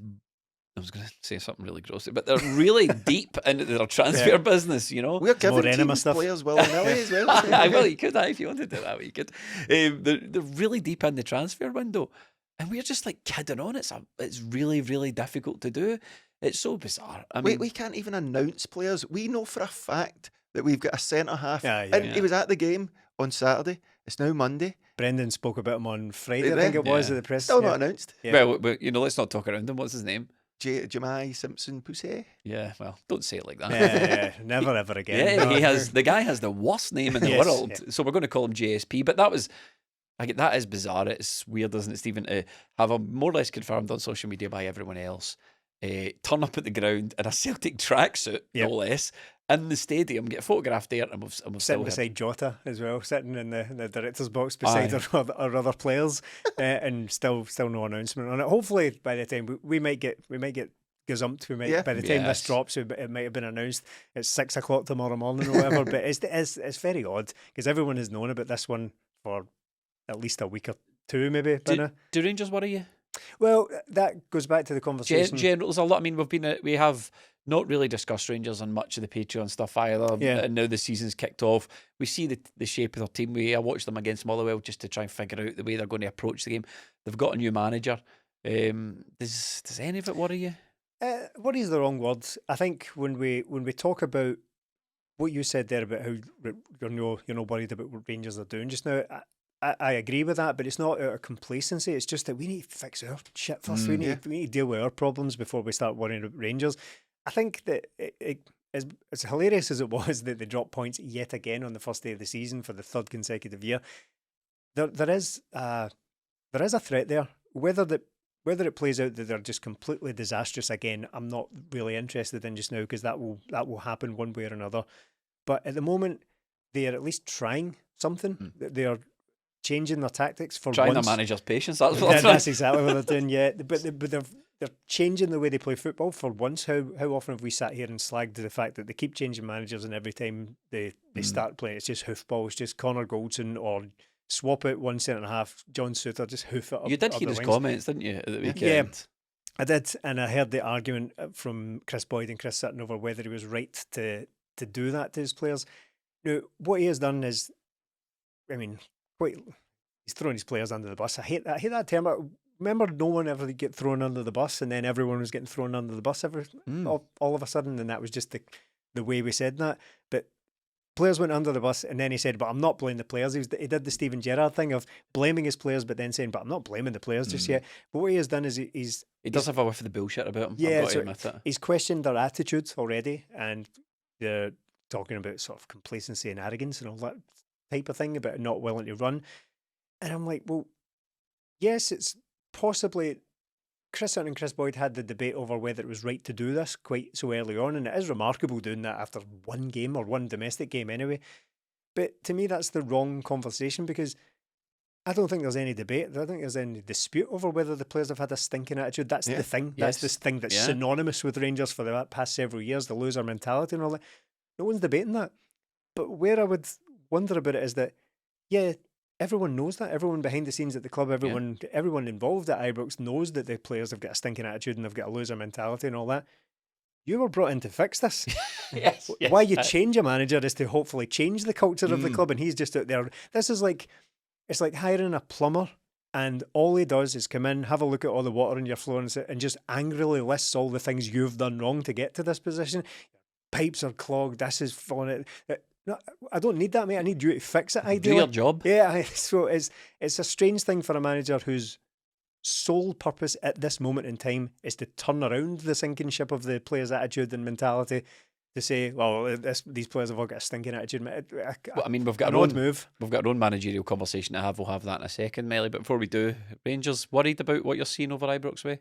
I was going to say something really gross, but they're really deep into their transfer business, you know. We're giving teams players willy-nilly as well. Well, you could, if you wanted to do that, you could. They're really deep in the transfer window, and we're just like kidding on. It's really, really difficult to do. It's so bizarre. I mean, we can't even announce players. We know for a fact that we've got a centre-half, and he was at the game on Saturday. It's now Monday. Brendan spoke about him on Friday, I think it was, at the press. Still not announced. Yeah. Well, let's not talk around him. What's his name? Jamai Simpson Poussey. Yeah, well, don't say it like that. Yeah, never ever again. Yeah, the guy has the worst name in the world. Yeah. So we're going to call him JSP. But that is bizarre. It's weird, isn't it, Stephen, to have him more or less confirmed on social media by everyone else. Turn up at the ground in a Celtic tracksuit, no less, in the stadium, get photographed there, and we've sitting beside Jota as well, sitting in the director's box beside our other players, and still no announcement on it. Hopefully, by the time we might get gazumped, by the time this drops, it might have been announced at 6 o'clock tomorrow morning or whatever. But it's very odd because everyone has known about this one for at least a week or two, maybe. Do Rangers worry you? Well, that goes back to the conversation. There's a lot. I mean, we have not really discussed Rangers on much of the Patreon stuff either. Yeah. And now the season's kicked off. We see the shape of their team. I watched them against Motherwell just to try and figure out the way they're going to approach the game. They've got a new manager. Does any of it worry you? Worry is the wrong word. I think when we talk about what you said there about how you're not worried about what Rangers are doing just now, I agree with that, but it's not out of complacency. It's just that we need to fix our shit first. We need to deal with our problems before we start worrying about Rangers. I think that as hilarious as it was that they dropped points yet again on the first day of the season for the third consecutive year, there is a threat there. Whether it plays out that they're just completely disastrous again, I'm not really interested in just now, because that will happen one way or another. But at the moment, they are at least trying something. They are changing their tactics for trying once. Their manager's patience. That's exactly what they're doing. Yeah, but they're changing the way they play football for once. How often have we sat here and slagged the fact that they keep changing managers, and every time they start playing, it's just hoofball. It's just Connor Goldson, or swap out one centre half, John Suter, just hoof it up. You did hear his comments, didn't you, at the weekend? Yeah, I did, and I heard the argument from Chris Boyd and Chris Sutton over whether he was right to do that to his players. Now, what he has done is, I mean, he's thrown his players under the bus. I hate that term. Remember, no one ever get thrown under the bus, and then everyone was getting thrown under the bus all of a sudden, and that was just the way we said that. But players went under the bus, and then he said, but I'm not blaming the players. He did the Steven Gerrard thing of blaming his players, but then saying, but I'm not blaming the players just yet. But what he has done is he does have a whiff of the bullshit about him. Yeah, I've got to admit it. He's questioned their attitude already, and they're talking about sort of complacency and arrogance and all that type of thing, about not willing to run. And I'm like, well, yes, it's possibly Chris Sutton and Chris Boyd had the debate over whether it was right to do this quite so early on, and it is remarkable doing that after one game, or one domestic game anyway. But to me, that's the wrong conversation, because I don't think there's any debate. I don't think there's any dispute over whether the players have had a stinking attitude. That's the thing. That's this thing that's synonymous with Rangers for the past several years, the loser mentality and all that. No one's debating that. But where I would wonder about it is that, everyone knows that. Everyone behind the scenes at the club, everyone involved at Ibrox knows that the players have got a stinking attitude and they've got a loser mentality and all that. You were brought in to fix this. Yes. Why you change a manager is to hopefully change the culture of the club, and he's just out there. This is like, it's like hiring a plumber, and all he does is come in, have a look at all the water in your floor, and just angrily lists all the things you've done wrong to get to this position. Pipes are clogged, this is falling out. no, I don't need that, mate. I need you to fix it. Do Ideally, your job. Yeah, so it's a strange thing for a manager whose sole purpose at this moment in time is to turn around the sinking ship of the players' attitude and mentality. To say, well, these players have all got a stinking attitude. Well, I mean, we've got an our odd own move. We've got our own managerial conversation to have. We'll have that in a second, Melly. But before we do, Rangers worried about what you're seeing over Ibrox way?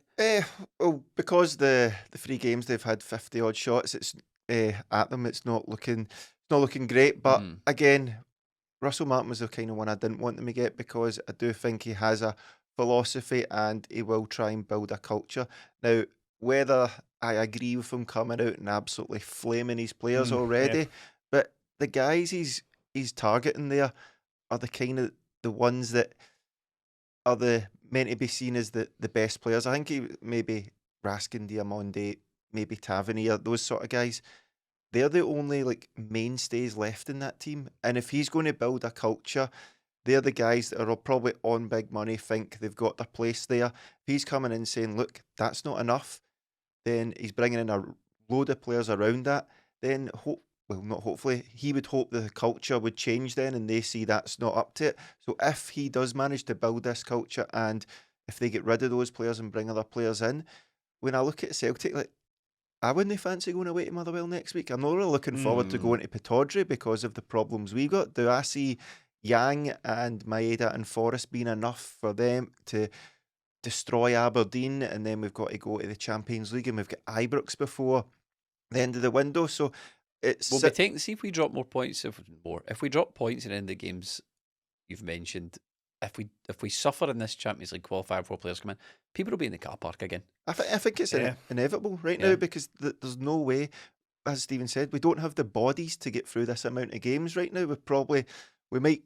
Well, because the 3 games they've had 50 odd shots, it's at them. It's not looking great. But again, Russell Martin was the kind of one I didn't want them to get, because I do think he has a philosophy and he will try and build a culture. Now, whether I agree with him coming out and absolutely flaming his players already, yeah. but the guys he's targeting there are the kind of the ones that are meant to be seen as the best players. I think he maybe Raskin, Diamonde, maybe Tavernier, those sort of guys. They're the only like mainstays left in that team. And if he's going to build a culture, they're the guys that are probably on big money, think they've got their place there. If he's coming in saying, look, that's not enough, then he's bringing in a load of players around that. Then, not hopefully, he would hope the culture would change then, and they see that's not up to it. So if he does manage to build this culture, and if they get rid of those players and bring other players in, when I look at Celtic, like, I wouldn't fancy going away to Motherwell next week. I'm not really looking forward to going to Pittodrie because of the problems we've got. Do I see Yang and Maeda and Forrest being enough for them to destroy Aberdeen? And then we've got to go to the Champions League, and we've got Ibrox before the end of the window. So it's... We'll be taking, see if we drop more points. If we drop points in the end of the games you've mentioned, if we suffer in this Champions League qualifier, 4 players come in, people will be in the car park again. I think it's inevitable right now, because there's no way, as Stephen said, we don't have the bodies to get through this amount of games right now. We might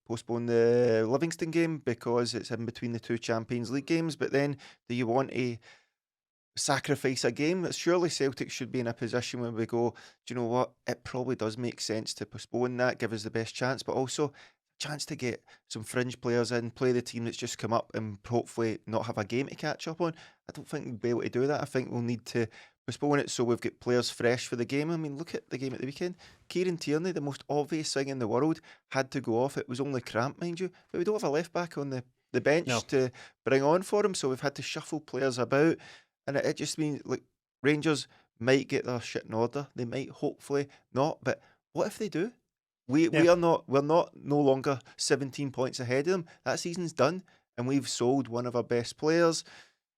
postpone the Livingston game because it's in between the 2 Champions League games, but then do you want to sacrifice a game? Surely Celtic should be in a position where we go, do you know what, it probably does make sense to postpone that, give us the best chance, but also chance to get some fringe players in, play the team that's just come up, and hopefully not have a game to catch up on. I don't think we'll be able to do that. I think we'll need to postpone it so we've got players fresh for the game. I mean, look at the game at the weekend. Kieran Tierney, the most obvious thing in the world, had to go off. It was only cramp, mind you, but we don't have a left back on the bench to bring on for him, so we've had to shuffle players about, and it just means, like, Rangers might get their shit in order. They might, hopefully not, but what if they do? We're no longer 17 points ahead of them. That season's done, and we've sold one of our best players.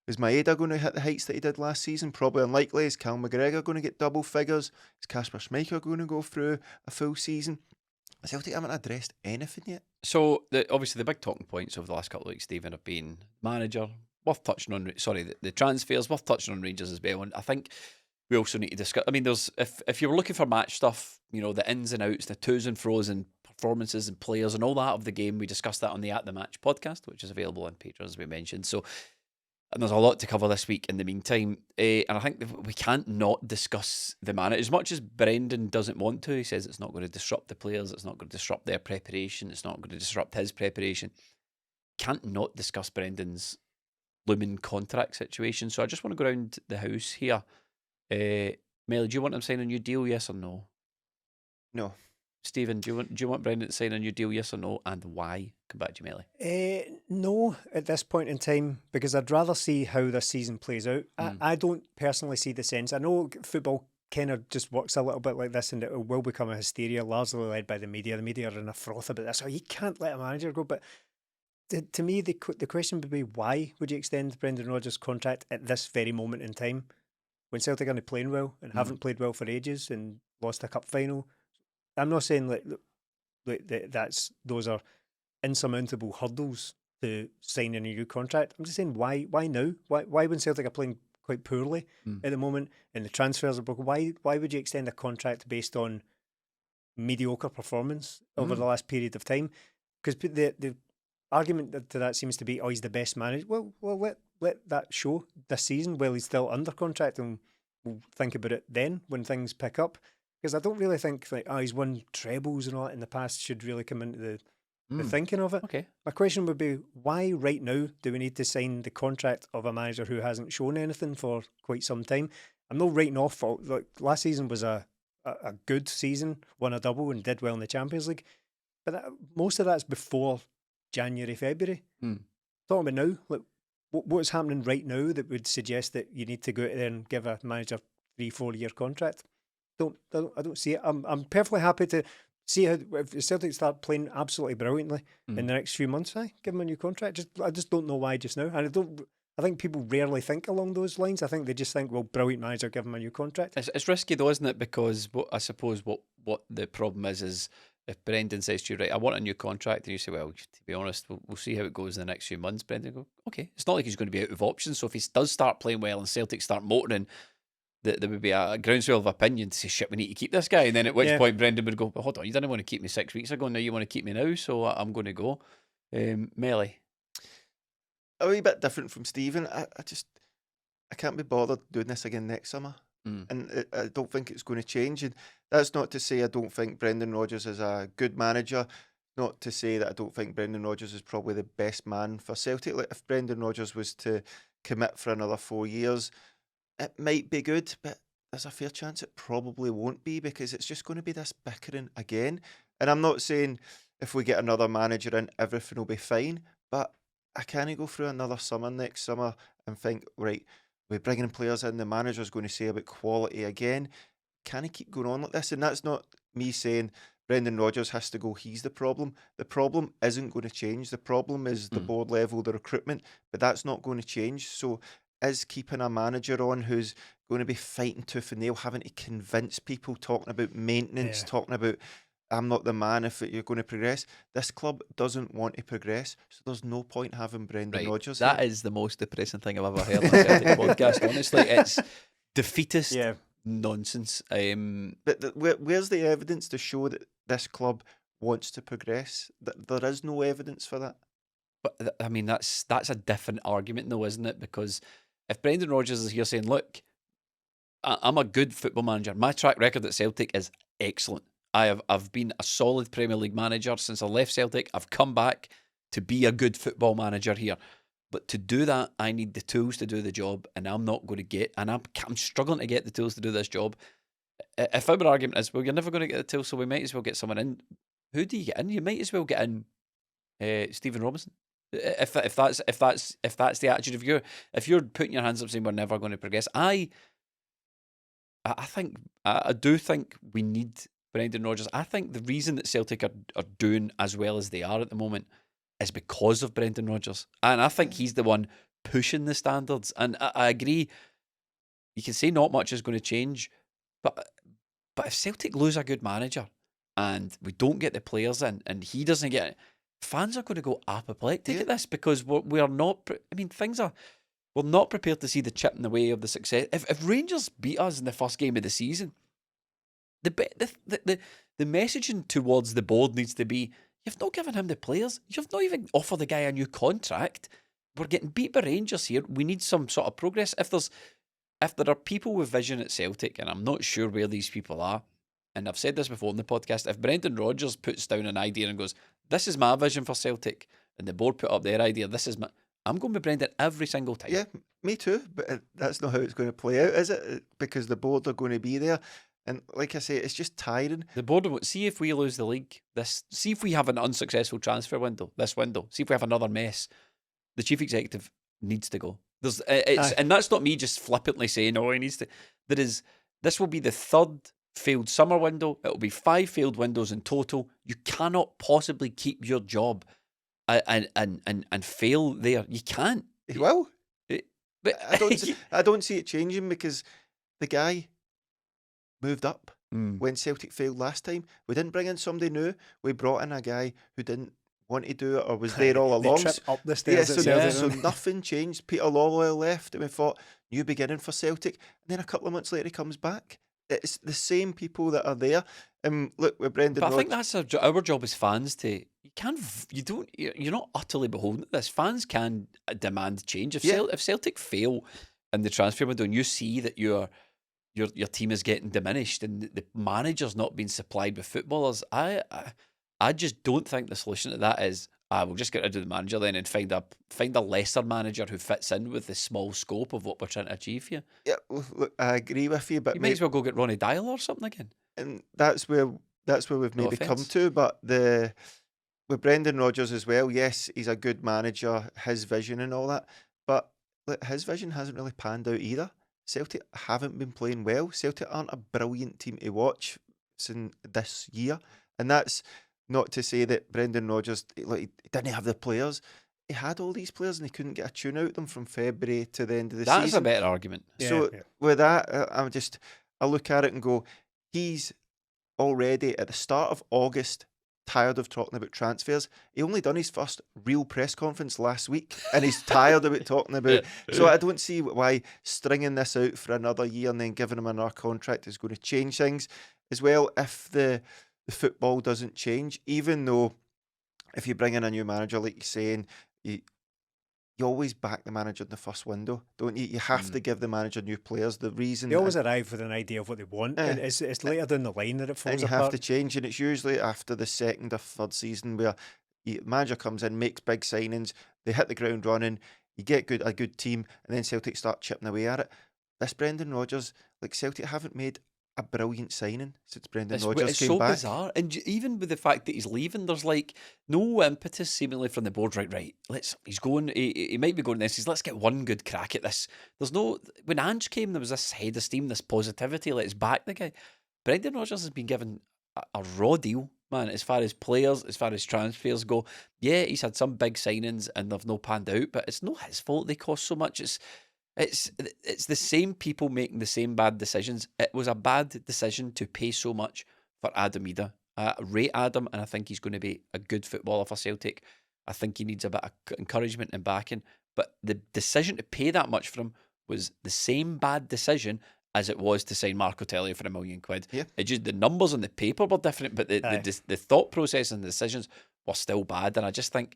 Is Maeda going to hit the heights that he did last season? Probably unlikely. Is Cal McGregor going to get double figures? Is Kasper Schmeichel going to go through a full season? Celtic haven't addressed anything yet. So obviously the big talking points over the last couple of weeks, Stephen, have been manager, worth touching on. Sorry, the transfers, worth touching on Rangers as well. And I think we also need to discuss. I mean, there's if you were looking for match stuff, you know, the ins and outs, the to's and fro's, and performances and players and all that of the game, we discussed that on the At the Match podcast, which is available on Patreon, as we mentioned. So, and there's a lot to cover this week in the meantime. And I think we can't not discuss the manager. As much as Brendan doesn't want to, he says it's not going to disrupt the players, it's not going to disrupt their preparation, it's not going to disrupt his preparation. Can't not discuss Brendan's looming contract situation. So I just want to go around the house here. Melly, do you want him to sign a new deal, yes or no? No. Stephen, do you want Brendan to sign a new deal, yes or no, and why? Come back to you, Melly. No, at this point in time, because I'd rather see how this season plays out. I don't personally see the sense. I know football kind of just works a little bit like this, and it will become a hysteria, largely led by the media. The media are in a froth about this. Oh, you can't let a manager go. But to me, the question would be, why would you extend Brendan Rodgers' contract at this very moment in time, when Celtic aren't playing well and haven't played well for ages and lost a cup final? I'm not saying those are insurmountable hurdles to sign a new contract. I'm just saying, why now? Why when Celtic are playing quite poorly at the moment and the transfers are broken, why would you extend a contract based on mediocre performance over the last period of time? Because the argument to that seems to be, oh, he's the best manager. Well, let that show this season while he's still under contract, and we'll think about it then when things pick up. Because I don't really think he's won trebles and all that in the past should really come into the thinking of it. Okay. My question would be, why right now do we need to sign the contract of a manager who hasn't shown anything for quite some time? I'm not writing off. Last season was a a good season, won a double and did well in the Champions League. But most of that's before January, February. Talking about now, like, what's happening right now that would suggest that you need to go out there and give a manager 3-4 year contract? I don't see it. I'm perfectly happy to see how if Celtic start playing absolutely brilliantly in the next few months. Give them a new contract. I just don't know why just now, and I think people rarely think along those lines. I think they just think, well, brilliant manager, give him a new contract. It's risky though, isn't it? Because I suppose what the problem is if Brendan says to you, right, I want a new contract, and you say, well, to be honest, we'll see how it goes in the next few months. Brendan will go, okay. It's not like he's going to be out of options. So if he does start playing well and Celtic start motoring, there would be a groundswell of opinion to say, shit, we need to keep this guy. And then at which point Brendan would go, well, hold on, you didn't want to keep me 6 weeks ago, now you want to keep me now, so I'm going to go. Melly? A wee bit different from Stephen. I can't be bothered doing this again next summer. And I don't think it's going to change. And that's not to say I don't think Brendan Rodgers is a good manager. Not to say that I don't think Brendan Rodgers is probably the best man for Celtic. Like, if Brendan Rodgers was to commit for another 4 years, it might be good, but there's a fair chance it probably won't be, because it's just going to be this bickering again. And I'm not saying if we get another manager in, everything will be fine, but I can't go through another summer next summer and think, right, we're bringing players in, the manager's going to say about quality again. Can he keep going on like this? And that's not me saying Brendan Rodgers has to go, he's the problem. The problem isn't going to change. The problem is the board level, the recruitment, but that's not going to change. So is keeping a manager on who's going to be fighting tooth and nail, having to convince people, talking about maintenance, talking about, I'm not the man if you're going to progress. This club doesn't want to progress, so there's no point having Brendan Rodgers. That is the most depressing thing I've ever heard on a Celtic podcast. Honestly, it's defeatist nonsense. But where's the evidence to show that this club wants to progress? There is no evidence for that. But I mean, that's a different argument, though, isn't it? Because if Brendan Rodgers is here saying, "Look, I'm a good football manager. My track record at Celtic is excellent. I've been a solid Premier League manager since I left Celtic. I've come back to be a good football manager here. But to do that, I need the tools to do the job, and I'm not going to get, and I'm struggling to get the tools to do this job. If our argument is, well, you're never going to get the tools, so we might as well get someone in. Who do you get in? You might as well get in Stephen Robinson. If that's the attitude, if you're putting your hands up saying we're never going to progress, I do think we need Brendan Rodgers. I think the reason that Celtic are doing as well as they are at the moment is because of Brendan Rodgers. And I think he's the one pushing the standards. And I agree, you can say not much is going to change, but if Celtic lose a good manager and we don't get the players in and he doesn't get it, fans are going to go apoplectic at this, because we're not, I mean, we're not prepared to see the chip in the way of the success. If Rangers beat us in the first game of the season, the messaging towards the board needs to be, you've not given him the players. You've not even offered the guy a new contract. We're getting beat by Rangers here. We need some sort of progress. If there are people with vision at Celtic, and I'm not sure where these people are, and I've said this before in the podcast, if Brendan Rodgers puts down an idea and goes, this is my vision for Celtic, and the board put up their idea, I'm going with Brendan every single time. Yeah, me too, but that's not how it's going to play out, is it? Because the board are going to be there. And like I say, it's just tiring. The board will see if we lose the league. See if we have an unsuccessful transfer window. This window. See if we have another mess. The chief executive needs to go. And that's not me just flippantly saying, "Oh, he needs to." This will be the third failed summer window. It will be 5 failed windows in total. You cannot possibly keep your job and fail there. You can't. He will. But I don't see it changing, because the guy moved up when Celtic failed last time. We didn't bring in somebody new. We brought in a guy who didn't want to do it or was there all along. Up the stairs so nothing changed. Peter Lawwell left and we thought, new beginning for Celtic. And then a couple of months later he comes back. It's the same people that are there. Look, with Brendan Rodgers, I think that's our job as fans to, you're not utterly beholden to this. Fans can demand change. If Celtic fail in the transfer window and you see that your team is getting diminished and the manager's not being supplied with footballers, I just don't think the solution to that is we'll just get rid of the manager then and find a lesser manager who fits in with the small scope of what we're trying to achieve here. Yeah, look, I agree with you, but you might as well go get Ronnie Dial or something again. and that's where we've No maybe come offence. to. But with Brendan Rodgers as well, yes, he's a good manager, his vision and all that, but like, his vision hasn't really panned out either. Celtic haven't been playing well. Celtic aren't a brilliant team to watch since this year, and that's not to say that Brendan Rodgers like he didn't have the players. He had all these players and he couldn't get a tune out of them from February to the end of the That's a season. better argument. So with that, I look at it and go, he's already at the start of August tired of talking about transfers. He only done his first real press conference last week and he's tired about talking about. So I don't see why stringing this out for another year and then giving him another contract is going to change things as well. If the football doesn't change, even though if you bring in a new manager, like you're saying, you always back the manager in the first window, don't you? You have to give the manager new players. The reason they always arrive with an idea of what they want, and it's later down the line that it falls and you apart. have to change, and it's usually after the second or third season where the manager comes in, makes big signings, they hit the ground running, you get a good team, and then Celtic start chipping away at it. This Brendan Rodgers, like Celtic haven't made a brilliant signing since Brendan Rodgers came back. It's so bizarre, and even with the fact that he's leaving, there's like no impetus seemingly from the board. Right. He's going. He might be going this. Let's get one good crack at this. There's no. When Ange came, there was this head of steam, this positivity. Let's back the guy. Brendan Rodgers has been given a raw deal, man. As far as players, as far as transfers go, yeah, he's had some big signings and they've no panned out, but it's not his fault they cost so much. It's the same people making the same bad decisions. It was a bad decision to pay so much for Adam Maeda. I rate Adam, and I think he's going to be a good footballer for Celtic. I think he needs a bit of encouragement and backing. But the decision to pay that much for him was the same bad decision as it was to sign Marco Telly for £1 million. Yeah. It just the numbers on the paper were different, but the thought process and the decisions were still bad. And I just think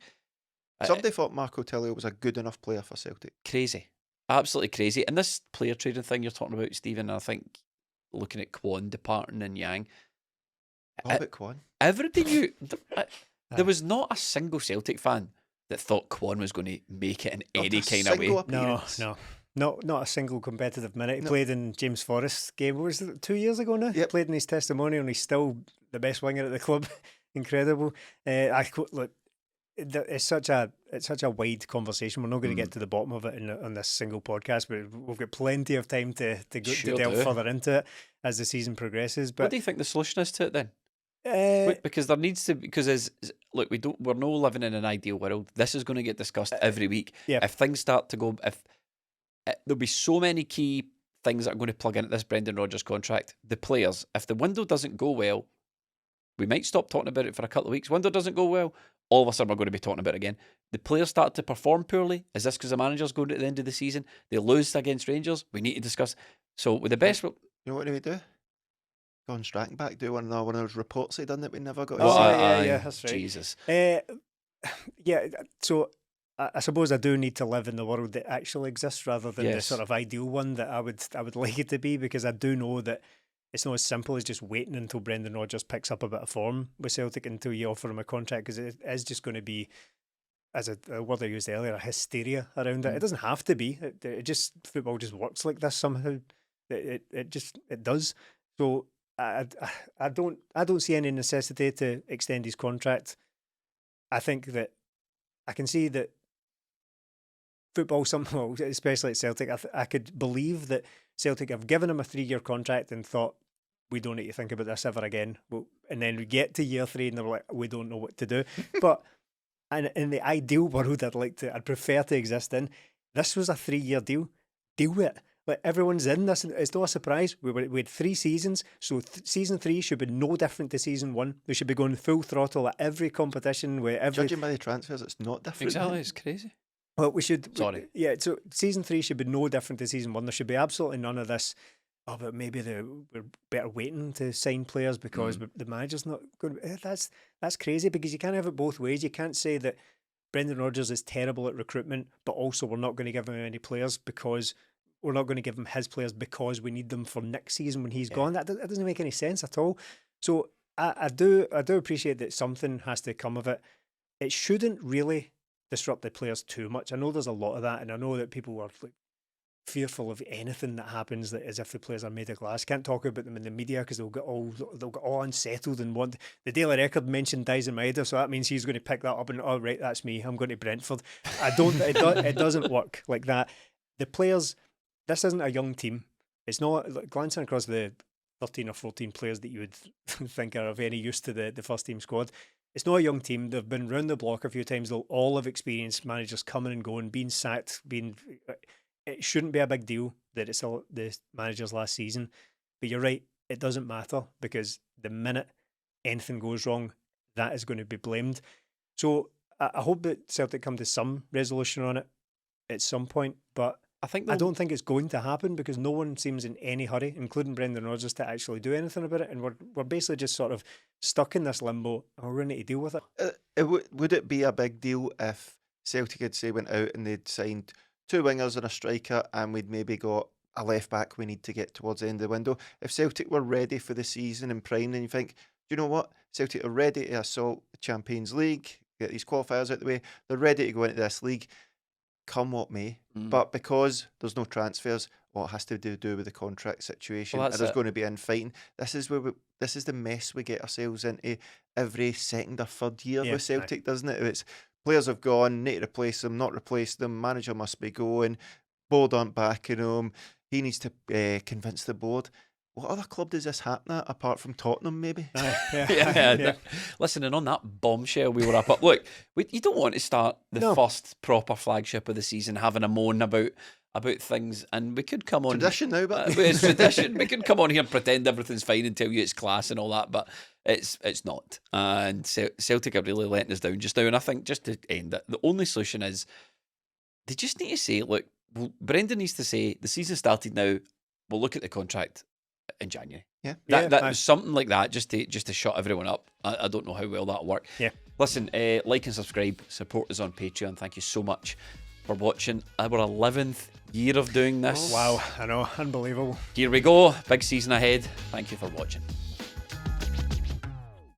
somebody thought Marco Telly was a good enough player for Celtic. Crazy. Absolutely crazy. And this player trading thing you're talking about, Stephen, I think looking at Kwon departing and Yang. What about Kwon? Everybody knew. There was not a single Celtic fan that thought Kwon was going to make it in any kind of way. No. Not a single competitive minute. He played in James Forrest's game. What was it, 2 years ago now? He played in his testimonial and he's still the best winger at the club. Incredible. Look, it's such a wide conversation. We're not going to get to the bottom of it on this single podcast, but we've got plenty of time to delve further into it as the season progresses. But what do you think the solution is to it then? Because there needs to, look, we're not living in an ideal world. This is going to get discussed every week. If things start to go, there'll be so many key things that are going to plug into this Brendan Rodgers contract. The players, if the window doesn't go well, we might stop talking about it for a couple of weeks. Window doesn't go well, all of a sudden we're going to be talking about it again. The players start to perform poorly. Is this because the manager's going at the end of the season? They lose against Rangers. We need to discuss. So with the best, you know what do we do? Go on Strattonback, do one of those reports he done that we never got. Yeah, that's right. Jesus. So I suppose I do need to live in the world that actually exists rather than the sort of ideal one that I would like it to be, because I do know that it's not as simple as just waiting until Brendan Rodgers picks up a bit of form with Celtic until you offer him a contract, because it is just going to be, as a word I used earlier, a hysteria around it. It doesn't have to be. Football just works like this somehow. It does. So I don't see any necessity to extend his contract. I think that I can see that football somehow, especially at Celtic, I could believe that Celtic have given him a 3-year contract and thought, we don't need to think about this ever again. And then we get to year 3 and they're like, we don't know what to do. But in the ideal world I'd prefer to exist in, this was a 3-year deal. Deal with it. Like, everyone's in this. It's not a surprise. We had 3 seasons, so season 3 should be no different to season 1. We should be going full throttle at every competition. Judging by the transfers, it's not different. Exactly, it's crazy. Well, we should. Sorry. Yeah, so season 3 should be no different to season 1. There should be absolutely none of this. Oh, but maybe we're better waiting to sign players because the manager's not going to. That's crazy, because you can't have it both ways. You can't say that Brendan Rodgers is terrible at recruitment, but also we're not going to give him any players because we're not going to give him his players because we need them for next season when he's gone. That doesn't make any sense at all. So I do appreciate that something has to come of it. It shouldn't really disrupt the players too much. I know there's a lot of that, and I know that people are like fearful of anything that happens that as if the players are made of glass. Can't talk about them in the media because they'll get all unsettled and want. The Daily Record mentioned Daizen Maeda, so that means he's going to pick that up and right, that's me. I'm going to Brentford. It doesn't work like that. The players. This isn't a young team. It's not like, glancing across the 13 or 14 players that you would think are of any use to the first team squad. It's not a young team. They've been round the block a few times. They'll all have experienced managers coming and going, being sacked, It shouldn't be a big deal that it's all the manager's last season. But you're right, it doesn't matter because the minute anything goes wrong, that is going to be blamed. So I hope that Celtic come to some resolution on it at some point, but I don't think it's going to happen because no one seems in any hurry, including Brendan Rodgers, to actually do anything about it. And we're basically just sort of stuck in this limbo and we're going to need to deal with it. Would it be a big deal if Celtic had, say, went out and they'd signed 2 wingers and a striker and we'd maybe got a left back we need to get towards the end of the window? If Celtic were ready for the season and primed, then you think, do you know what? Celtic are ready to assault the Champions League, get these qualifiers out the way. They're ready to go into this league, come what may. But because there's no transfers, it has to do with the contract situation. Well, there's going to be infighting. This is the mess we get ourselves into every second or third year with Celtic, doesn't it? It's players have gone, need to replace them, not replace them. Manager must be going. Board aren't backing him. He needs to convince the board. What other club does this happen at, apart from Tottenham, maybe? Yeah. Listen, and on that bombshell we were up. Look, you don't want to start the first proper flagship of the season having a moan about things, and we could come on... Tradition now, but... it's tradition. We could come on here and pretend everything's fine and tell you it's class and all that, but it's not. And Celtic are really letting us down just now, and I think, just to end it, the only solution is they just need to say, look, Brendan needs to say, the season started now, we'll look at the contract in January. That was something like that, just to shut everyone up. I don't know how well that'll work. Listen, like and subscribe, support us on Patreon. Thank you so much for watching our 11th year of doing this. Wow, I know, unbelievable. Here we go, big season ahead. Thank you for watching.